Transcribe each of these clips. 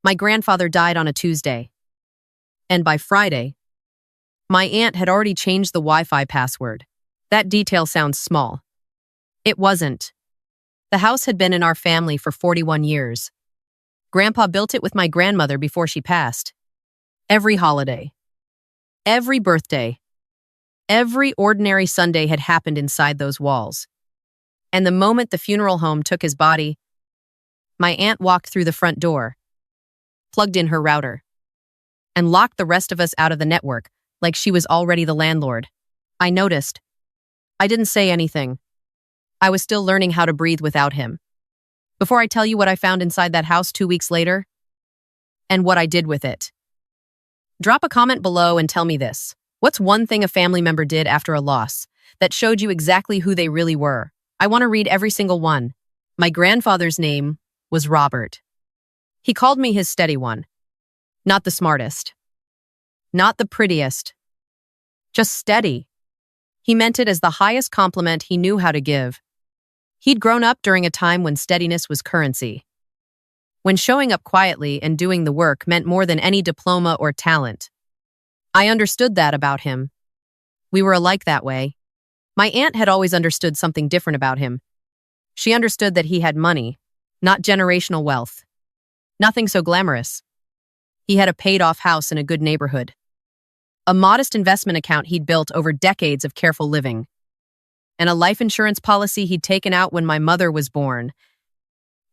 My grandfather died on a Tuesday, and by Friday, my aunt had already changed the Wi-Fi password. That detail sounds small. It wasn't. The house had been in our family for 41 years. Grandpa built it with my grandmother before she passed. Every holiday, every birthday, every ordinary Sunday had happened inside those walls. And the moment the funeral home took his body, my aunt walked through the front door, plugged in her router, and locked the rest of us out of the network like she was already the landlord. I noticed. I didn't say anything. I was still learning how to breathe without him. Before I tell you what I found inside that house 2 weeks later, and what I did with it, drop a comment below and tell me this. What's one thing a family member did after a loss that showed you exactly who they really were? I want to read every single one. My grandfather's name was Robert. He called me his steady one. Not the smartest. Not the prettiest. Just steady. He meant it as the highest compliment he knew how to give. He'd grown up during a time when steadiness was currency. When showing up quietly and doing the work meant more than any diploma or talent. I understood that about him. We were alike that way. My aunt had always understood something different about him. She understood that he had money, not generational wealth. Nothing so glamorous. He had a paid-off house in a good neighborhood. A modest investment account he'd built over decades of careful living. And a life insurance policy he'd taken out when my mother was born.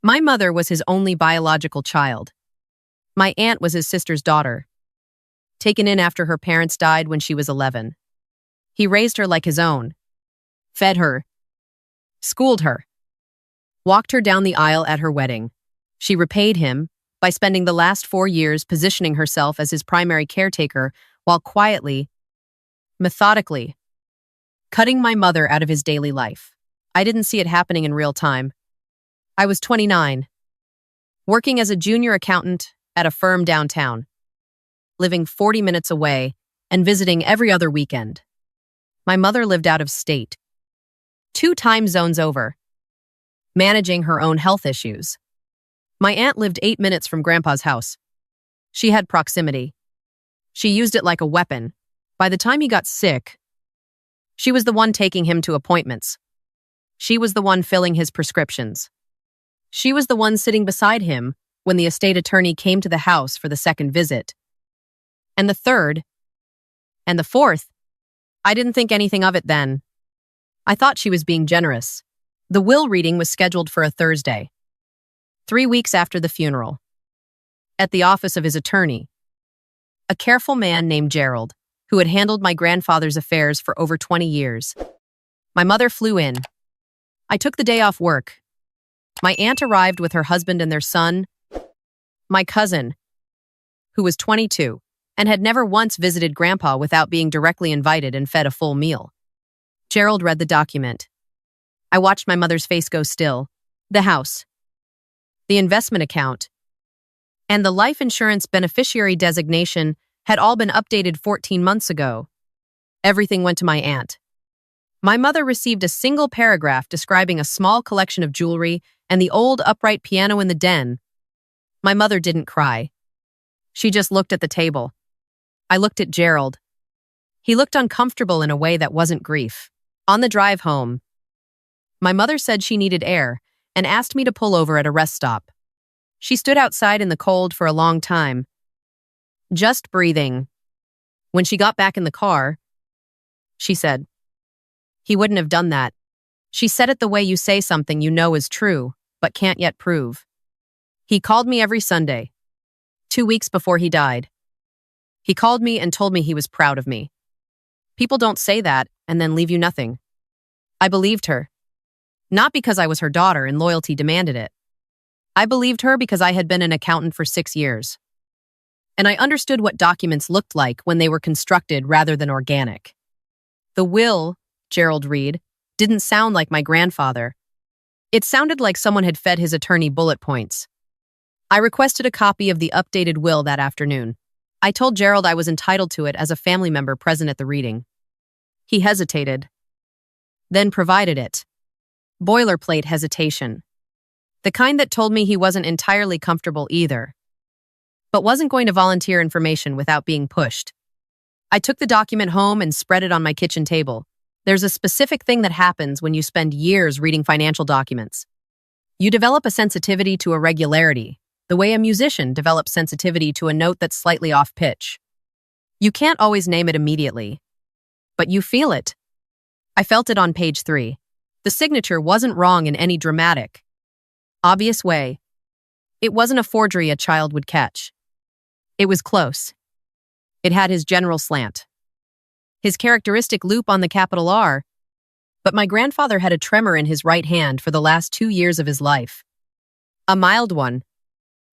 My mother was his only biological child. My aunt was his sister's daughter, taken in after her parents died when she was 11. He raised her like his own, fed her, schooled her, walked her down the aisle at her wedding. She repaid him by spending the last 4 years positioning herself as his primary caretaker while quietly, methodically, cutting my mother out of his daily life. I didn't see it happening in real time. I was 29, working as a junior accountant at a firm downtown, living 40 minutes away and visiting every other weekend. My mother lived out of state, 2 time zones over, managing her own health issues. My aunt lived 8 minutes from Grandpa's house. She had proximity. She used it like a weapon. By the time he got sick, she was the one taking him to appointments. She was the one filling his prescriptions. She was the one sitting beside him when the estate attorney came to the house for the second visit. And the third, and the fourth, I didn't think anything of it then. I thought she was being generous. The will reading was scheduled for a Thursday, 3 weeks after the funeral, at the office of his attorney, a careful man named Gerald, who had handled my grandfather's affairs for over 20 years. My mother flew in. I took the day off work. My aunt arrived with her husband and their son, my cousin, who was 22, and had never once visited Grandpa without being directly invited and fed a full meal. Gerald read the document. I watched my mother's face go still. The house, the investment account, and the life insurance beneficiary designation had all been updated 14 months ago. Everything went to my aunt. My mother received a single paragraph describing a small collection of jewelry and the old upright piano in the den. My mother didn't cry. She just looked at the table. I looked at Gerald. He looked uncomfortable in a way that wasn't grief. On the drive home, my mother said she needed air and asked me to pull over at a rest stop. She stood outside in the cold for a long time, just breathing. When she got back in the car, she said, "He wouldn't have done that." She said it the way you say something you know is true, but can't yet prove. He called me every Sunday, 2 weeks before he died. He called me and told me he was proud of me. People don't say that and then leave you nothing. I believed her. Not because I was her daughter and loyalty demanded it. I believed her because I had been an accountant for 6 years. And I understood what documents looked like when they were constructed rather than organic. The will, Gerald read, didn't sound like my grandfather. It sounded like someone had fed his attorney bullet points. I requested a copy of the updated will that afternoon. I told Gerald I was entitled to it as a family member present at the reading. He hesitated, then provided it. Boilerplate hesitation. The kind that told me he wasn't entirely comfortable either. but wasn't going to volunteer information without being pushed. I took the document home and spread it on my kitchen table. There's a specific thing that happens when you spend years reading financial documents. You develop a sensitivity to irregularity, the way a musician develops sensitivity to a note that's slightly off pitch. You can't always name it immediately, but you feel it. I felt it on page 3. The signature wasn't wrong in any dramatic, obvious way. It wasn't a forgery a child would catch. It was close. It had his general slant, his characteristic loop on the capital R, but my grandfather had a tremor in his right hand for the last 2 years of his life. A mild one.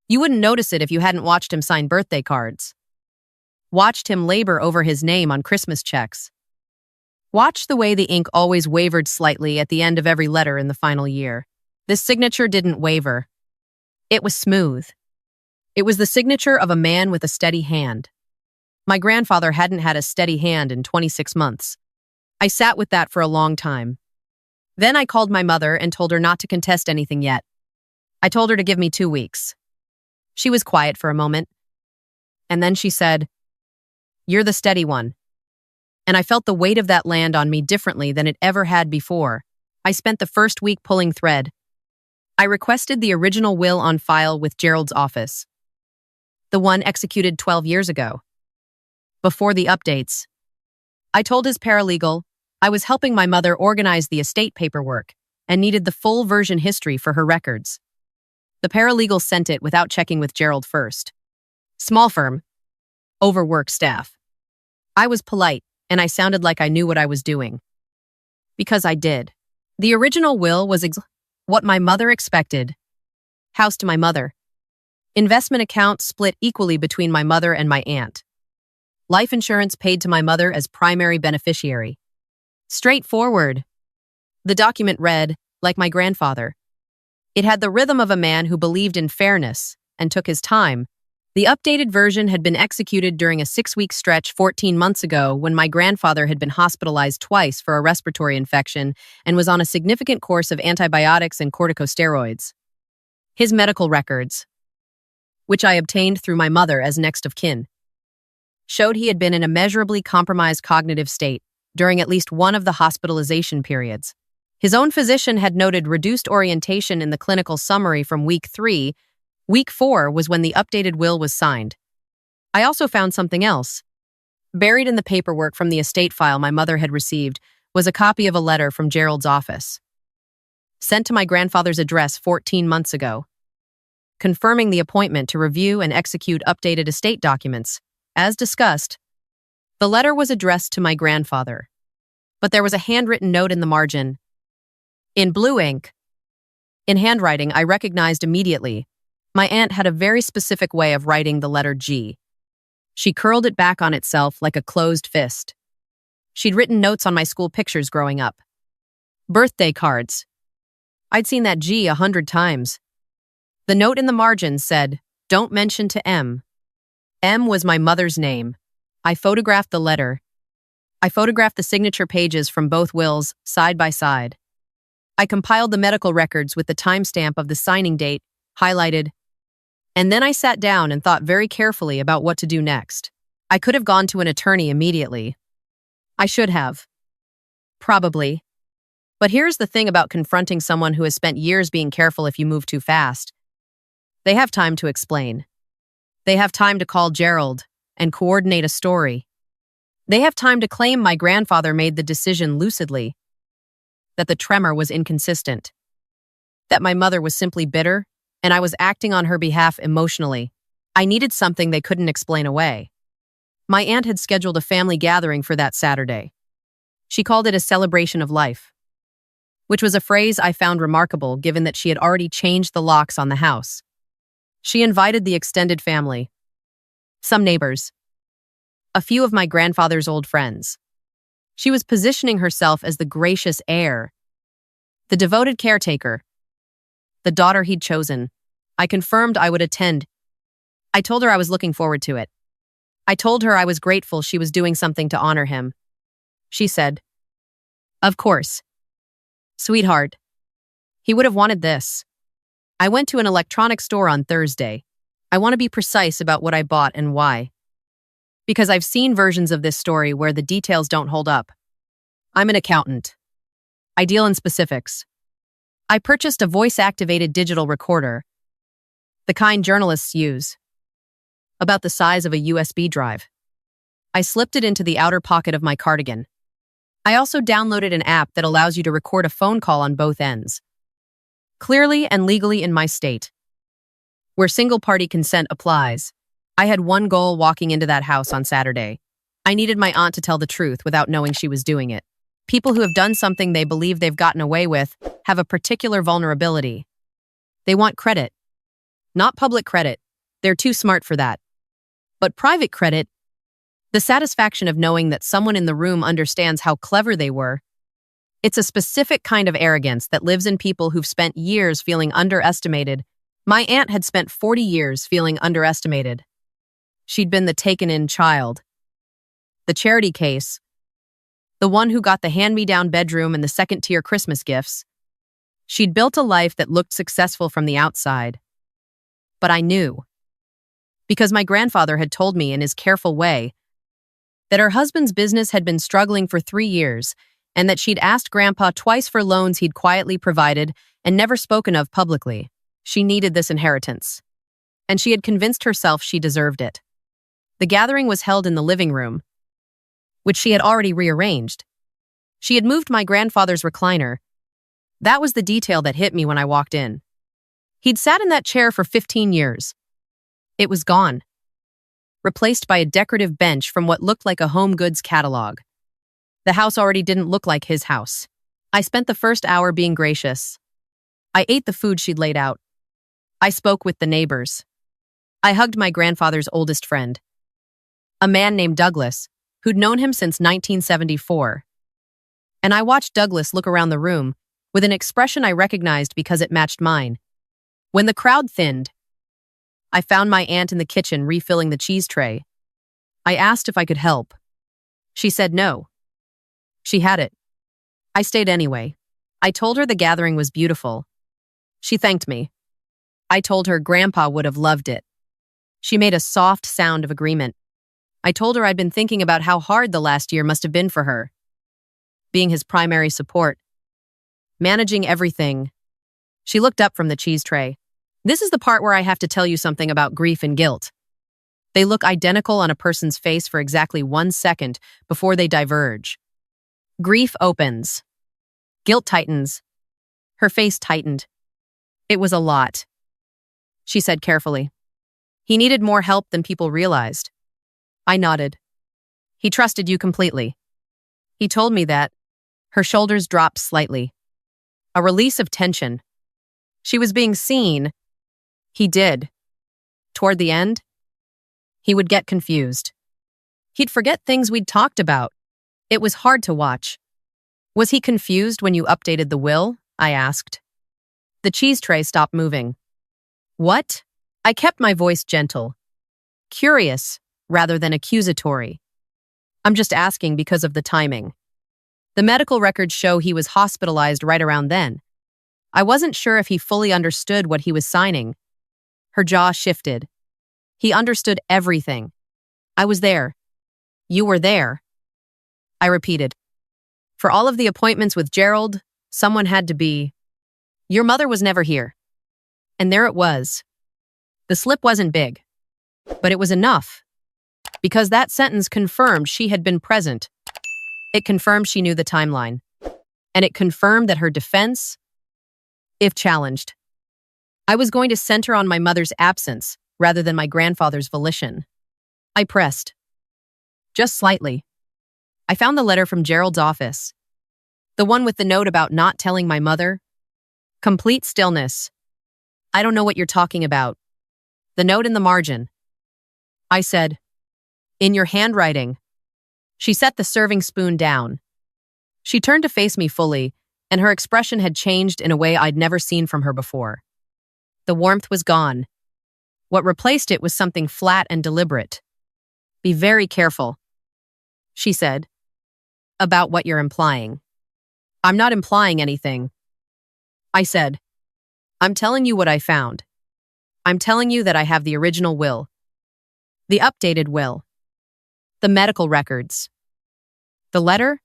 You wouldn't notice it if you hadn't watched him sign birthday cards. Watched him labor over his name on Christmas checks. Watched the way the ink always wavered slightly at the end of every letter in the final year. This signature didn't waver. It was smooth. It was the signature of a man with a steady hand. My grandfather hadn't had a steady hand in 26 months. I sat with that for a long time. Then I called my mother and told her not to contest anything yet. I told her to give me 2 weeks. She was quiet for a moment. And then she said, "You're the steady one." And I felt the weight of that land on me differently than it ever had before. I spent the first week pulling thread. I requested the original will on file with Gerald's office, the one executed 12 years ago. Before the updates, I told his paralegal I was helping my mother organize the estate paperwork and needed the full version history for her records. The paralegal sent it without checking with Gerald first. Small firm. Overworked staff. I was polite, and I sounded like I knew what I was doing. Because I did. The original will was what my mother expected. House to my mother. Investment account split equally between my mother and my aunt. Life insurance paid to my mother as primary beneficiary. Straightforward. The document read, like my grandfather. It had the rhythm of a man who believed in fairness and took his time. The updated version had been executed during a 6-week stretch 14 months ago when my grandfather had been hospitalized twice for a respiratory infection and was on a significant course of antibiotics and corticosteroids. His medical records, which I obtained through my mother as next of kin, showed he had been in a measurably compromised cognitive state during at least one of the hospitalization periods. His own physician had noted reduced orientation in the clinical summary from week 3. Week 4 was when the updated will was signed. I also found something else. Buried in the paperwork from the estate file my mother had received was a copy of a letter from Gerald's office, sent to my grandfather's address 14 months ago, confirming the appointment to review and execute updated estate documents. As discussed, the letter was addressed to my grandfather, but there was a handwritten note in the margin, in blue ink. In handwriting, I recognized immediately. My aunt had a very specific way of writing the letter G. She curled it back on itself like a closed fist. She'd written notes on my school pictures growing up. Birthday cards. I'd seen that G 100 times. The note in the margin said, "Don't mention to M." M was my mother's name. I photographed the letter. I photographed the signature pages from both wills, side by side. I compiled the medical records with the timestamp of the signing date, highlighted, and then I sat down and thought very carefully about what to do next. I could have gone to an attorney immediately. I should have. Probably. But here's the thing about confronting someone who has spent years being careful if you move too fast. They have time to explain. They have time to call Gerald and coordinate a story. They have time to claim my grandfather made the decision lucidly, that the tremor was inconsistent, that my mother was simply bitter, and I was acting on her behalf emotionally. I needed something they couldn't explain away. My aunt had scheduled a family gathering for that Saturday. She called it a celebration of life, which was a phrase I found remarkable given that she had already changed the locks on the house. She invited the extended family, some neighbors, a few of my grandfather's old friends. She was positioning herself as the gracious heir, the devoted caretaker, the daughter he'd chosen. I confirmed I would attend. I told her I was looking forward to it. I told her I was grateful she was doing something to honor him. She said, "Of course. Sweetheart. He would have wanted this." I went to an electronics store on Thursday. I want to be precise about what I bought and why, because I've seen versions of this story where the details don't hold up. I'm an accountant. I deal in specifics. I purchased a voice-activated digital recorder, the kind journalists use, about the size of a USB drive. I slipped it into the outer pocket of my cardigan. I also downloaded an app that allows you to record a phone call on both ends, clearly and legally in my state, where single-party consent applies. I had one goal walking into that house on Saturday. I needed my aunt to tell the truth without knowing she was doing it. People who have done something they believe they've gotten away with have a particular vulnerability. They want credit. Not public credit. They're too smart for that. But private credit, the satisfaction of knowing that someone in the room understands how clever they were. It's a specific kind of arrogance that lives in people who've spent years feeling underestimated. My aunt had spent 40 years feeling underestimated. She'd been the taken-in child, the charity case, the one who got the hand-me-down bedroom and the second-tier Christmas gifts. She'd built a life that looked successful from the outside. But I knew, because my grandfather had told me in his careful way, that her husband's business had been struggling for 3 years and that she'd asked Grandpa twice for loans he'd quietly provided and never spoken of publicly. She needed this inheritance, and she had convinced herself she deserved it. The gathering was held in the living room, which she had already rearranged. She had moved my grandfather's recliner. That was the detail that hit me when I walked in. He'd sat in that chair for 15 years. It was gone, replaced by a decorative bench from what looked like a home goods catalog. The house already didn't look like his house. I spent the first hour being gracious. I ate the food she'd laid out. I spoke with the neighbors. I hugged my grandfather's oldest friend, a man named Douglas, who'd known him since 1974. And I watched Douglas look around the room with an expression I recognized because it matched mine. When the crowd thinned, I found my aunt in the kitchen refilling the cheese tray. I asked if I could help. She said no. She had it. I stayed anyway. I told her the gathering was beautiful. She thanked me. I told her Grandpa would have loved it. She made a soft sound of agreement. I told her I'd been thinking about how hard the last year must have been for her, being his primary support, managing everything. She looked up from the cheese tray. This is the part where I have to tell you something about grief and guilt. They look identical on a person's face for exactly 1 second before they diverge. Grief opens. Guilt tightens. Her face tightened. It was a lot. She said carefully. He needed more help than people realized. I nodded. He trusted you completely. He told me that. Her shoulders dropped slightly. A release of tension. She was being seen. He did. Toward the end, he would get confused. He'd forget things we'd talked about. It was hard to watch. Was he confused when you updated the will? I asked. The cheese tray stopped moving. What? I kept my voice gentle, curious rather than accusatory. I'm just asking because of the timing. The medical records show he was hospitalized right around then. I wasn't sure if he fully understood what he was signing. Her jaw shifted. He understood everything. I was there. You were there. I repeated. For all of the appointments with Gerald, someone had to be. Your mother was never here. And there it was. The slip wasn't big, but it was enough. Because that sentence confirmed she had been present. It confirmed she knew the timeline. And it confirmed that her defense, if challenged, I was going to center on my mother's absence rather than my grandfather's volition. I pressed. Just slightly. I found the letter from Gerald's office. The one with the note about not telling my mother. Complete stillness. I don't know what you're talking about. The note in the margin. I said, in your handwriting. She set the serving spoon down. She turned to face me fully, and her expression had changed in a way I'd never seen from her before. The warmth was gone. What replaced it was something flat and deliberate. Be very careful, she said, about what you're implying. I'm not implying anything. I said, I'm telling you what I found. I'm telling you that I have the original will, the updated will, the medical records, the letter,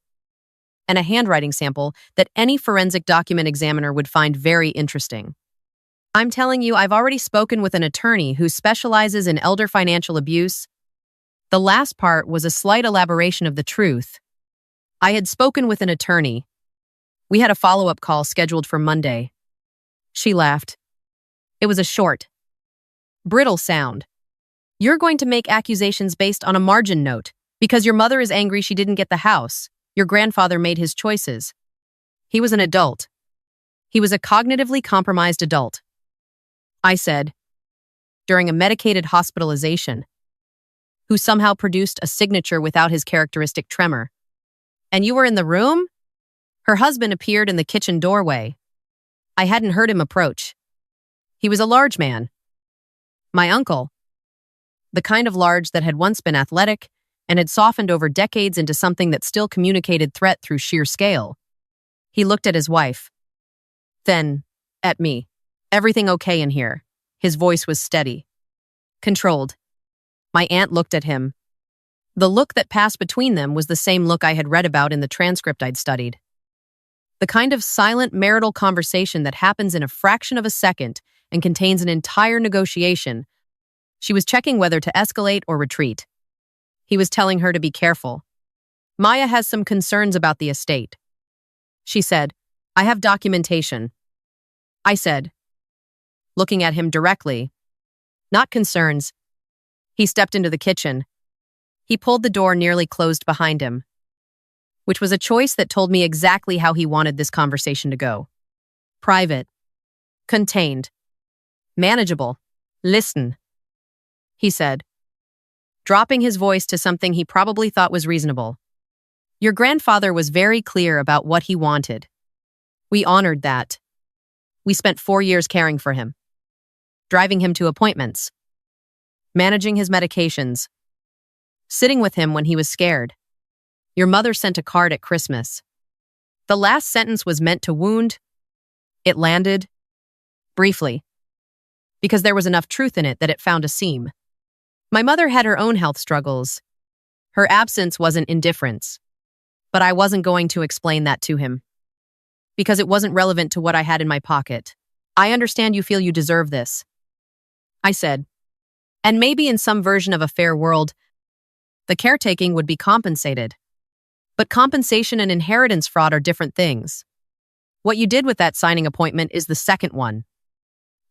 and a handwriting sample that any forensic document examiner would find very interesting. I'm telling you, I've already spoken with an attorney who specializes in elder financial abuse. The last part was a slight elaboration of the truth. I had spoken with an attorney. We had a follow-up call scheduled for Monday. She laughed. It was a short, brittle sound. You're going to make accusations based on a margin note because your mother is angry she didn't get the house. Your grandfather made his choices. He was an adult. He was a cognitively compromised adult. I said, during a medicated hospitalization, who somehow produced a signature without his characteristic tremor. And you were in the room? Her husband appeared in the kitchen doorway. I hadn't heard him approach. He was a large man. My uncle. The kind of large that had once been athletic and had softened over decades into something that still communicated threat through sheer scale. He looked at his wife. Then, at me. Everything okay in here? His voice was steady. Controlled. My aunt looked at him. The look that passed between them was the same look I had read about in the transcript I'd studied. The kind of silent marital conversation that happens in a fraction of a second and contains an entire negotiation. She was checking whether to escalate or retreat. He was telling her to be careful. Maya has some concerns about the estate. She said, I have documentation. I said, looking at him directly, not concerns. He stepped into the kitchen. He pulled the door nearly closed behind him, which was a choice that told me exactly how he wanted this conversation to go. Private. Contained. Manageable. Listen, he said, dropping his voice to something he probably thought was reasonable. Your grandfather was very clear about what he wanted. We honored that. We spent 4 years caring for him, driving him to appointments, managing his medications, sitting with him when he was scared. Your mother sent a card at Christmas. The last sentence was meant to wound. It landed, briefly, because there was enough truth in it that it found a seam. My mother had her own health struggles. Her absence wasn't indifference, but I wasn't going to explain that to him, because it wasn't relevant to what I had in my pocket. I understand you feel you deserve this, I said. And maybe in some version of a fair world, the caretaking would be compensated. But compensation and inheritance fraud are different things. What you did with that signing appointment is the second one.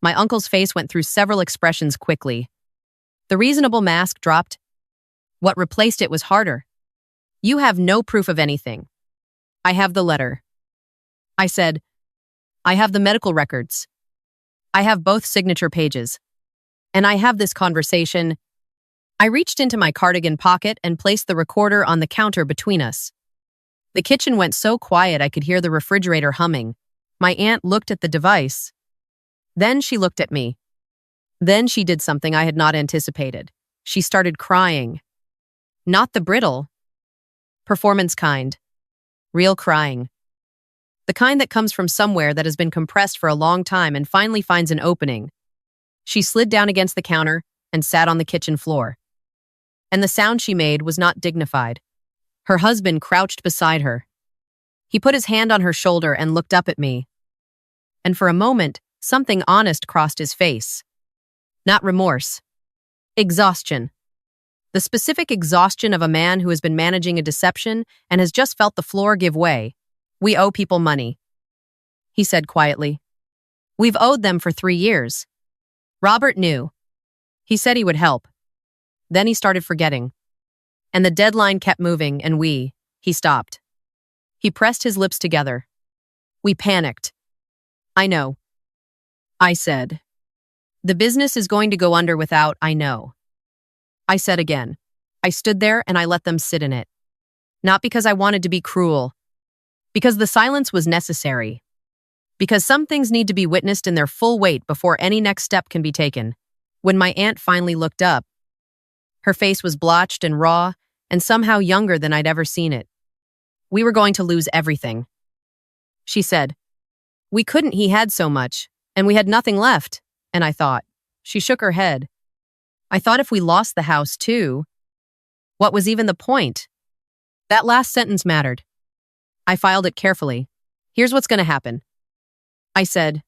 My uncle's face went through several expressions quickly. The reasonable mask dropped. What replaced it was harder. You have no proof of anything. I have the letter. I said, I have the medical records. I have both signature pages. And I have this conversation. I reached into my cardigan pocket and placed the recorder on the counter between us. The kitchen went so quiet I could hear the refrigerator humming. My aunt looked at the device. Then she looked at me. Then she did something I had not anticipated. She started crying. Not the brittle, performance kind. Real crying. The kind that comes from somewhere that has been compressed for a long time and finally finds an opening. She slid down against the counter and sat on the kitchen floor. And the sound she made was not dignified. Her husband crouched beside her. He put his hand on her shoulder and looked up at me. And for a moment, something honest crossed his face. Not remorse. Exhaustion. The specific exhaustion of a man who has been managing a deception and has just felt the floor give way. We owe people money, he said quietly. We've owed them for 3 years. Robert knew. He said he would help. Then he started forgetting. And the deadline kept moving, and he stopped. He pressed his lips together. We panicked. I know. I said. The business is going to go under without, I know. I said again. I stood there and I let them sit in it. Not because I wanted to be cruel. Because the silence was necessary. Because some things need to be witnessed in their full weight before any next step can be taken. When my aunt finally looked up, her face was blotched and raw and somehow younger than I'd ever seen it. We were going to lose everything. She said, we couldn't, he had so much, and we had nothing left, and I thought, She shook her head. I thought if we lost the house too, what was even the point? That last sentence mattered. I filed it carefully. Here's what's going to happen. I said.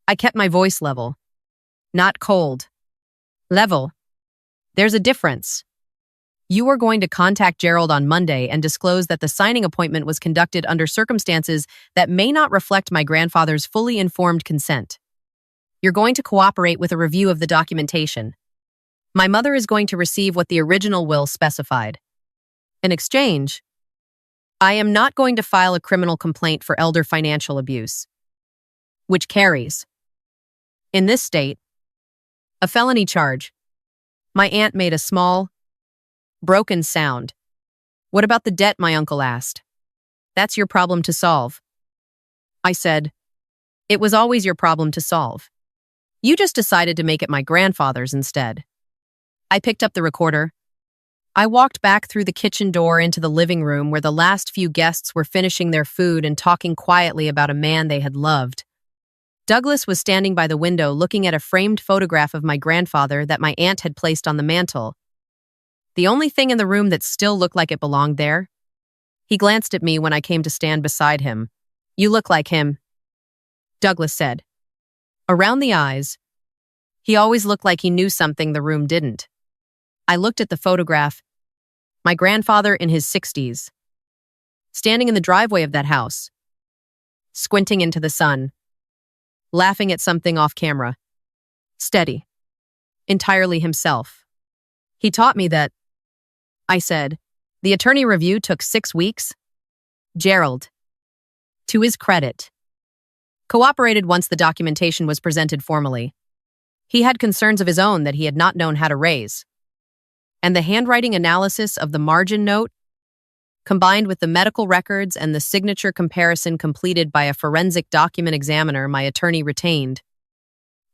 I kept my voice level. Not cold. Level. There's a difference. You are going to contact Gerald on Monday and disclose that the signing appointment was conducted under circumstances that may not reflect my grandfather's fully informed consent. You're going to cooperate with a review of the documentation. My mother is going to receive what the original will specified. In exchange, I am not going to file a criminal complaint for elder financial abuse, which carries, in this state, a felony charge. My aunt made a small, broken sound. What about the debt, my uncle asked. That's your problem to solve. I said, it was always your problem to solve. You just decided to make it my grandfather's instead. I picked up the recorder. I walked back through the kitchen door into the living room where the last few guests were finishing their food and talking quietly about a man they had loved. Douglas was standing by the window looking at a framed photograph of my grandfather that my aunt had placed on the mantel. The only thing in the room that still looked like it belonged there. He glanced at me when I came to stand beside him. You look like him, Douglas said. Around the eyes, he always looked like he knew something the room didn't. I looked at the photograph. My grandfather in his 60s, standing in the driveway of that house, squinting into the sun, laughing at something off camera, steady, entirely himself. He taught me that. I said, the attorney review took 6 weeks. Gerald, to his credit, cooperated once the documentation was presented formally. He had concerns of his own that he had not known how to raise. And the handwriting analysis of the margin note, combined with the medical records and the signature comparison completed by a forensic document examiner my attorney retained,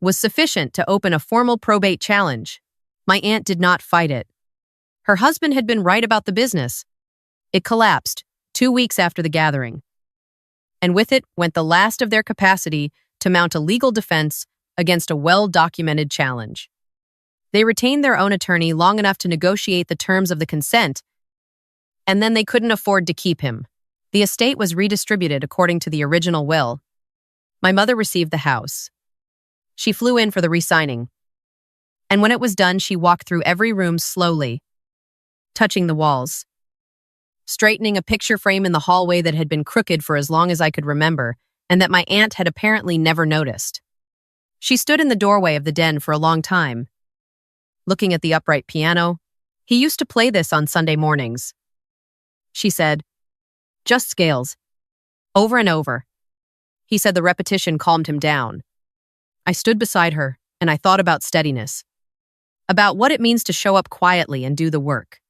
was sufficient to open a formal probate challenge. My aunt did not fight it. Her husband had been right about the business. It collapsed 2 weeks after the gathering. And with it went the last of their capacity to mount a legal defense against a well-documented challenge. They retained their own attorney long enough to negotiate the terms of the consent, and then they couldn't afford to keep him. The estate was redistributed according to the original will. My mother received the house. She flew in for the re-signing. And when it was done, she walked through every room slowly, touching the walls, straightening a picture frame in the hallway that had been crooked for as long as I could remember, and that my aunt had apparently never noticed. She stood in the doorway of the den for a long time, looking at the upright piano. He used to play this on Sunday mornings. She said, just scales, over and over. He said the repetition calmed him down. I stood beside her, and I thought about steadiness, about what it means to show up quietly and do the work,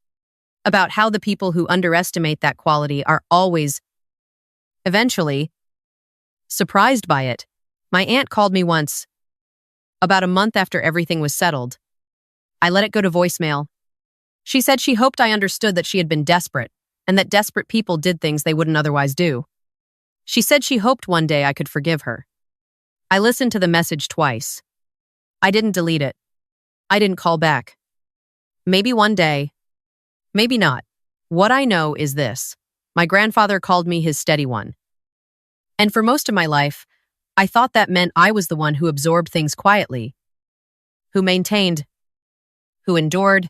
about how the people who underestimate that quality are always, eventually, surprised by it. My aunt called me once, about a month after everything was settled. I let it go to voicemail. She said she hoped I understood that she had been desperate, and that desperate people did things they wouldn't otherwise do. She said she hoped one day I could forgive her. I listened to the message twice. I didn't delete it. I didn't call back. Maybe one day. Maybe not. What I know is this. My grandfather called me his steady one. And for most of my life, I thought that meant I was the one who absorbed things quietly, who maintained, who endured.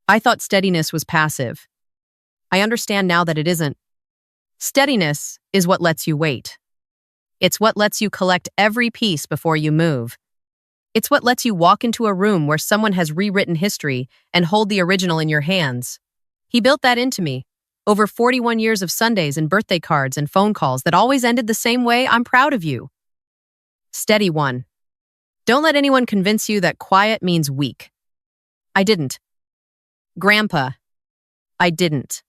I thought steadiness was passive. I understand now that it isn't. Steadiness is what lets you wait. It's what lets you collect every piece before you move. It's what lets you walk into a room where someone has rewritten history and hold the original in your hands. He built that into me. Over 41 years of Sundays and birthday cards and phone calls that always ended the same way. I'm proud of you. Steady one. Don't let anyone convince you that quiet means weak. I didn't. Grandpa, I didn't.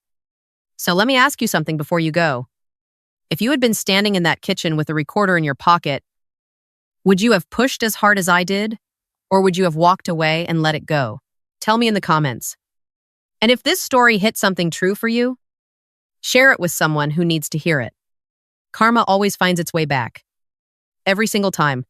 So let me ask you something before you go. If you had been standing in that kitchen with a recorder in your pocket, would you have pushed as hard as I did? Or would you have walked away and let it go? Tell me in the comments. And if this story hit something true for you, share it with someone who needs to hear it. Karma always finds its way back. Every single time.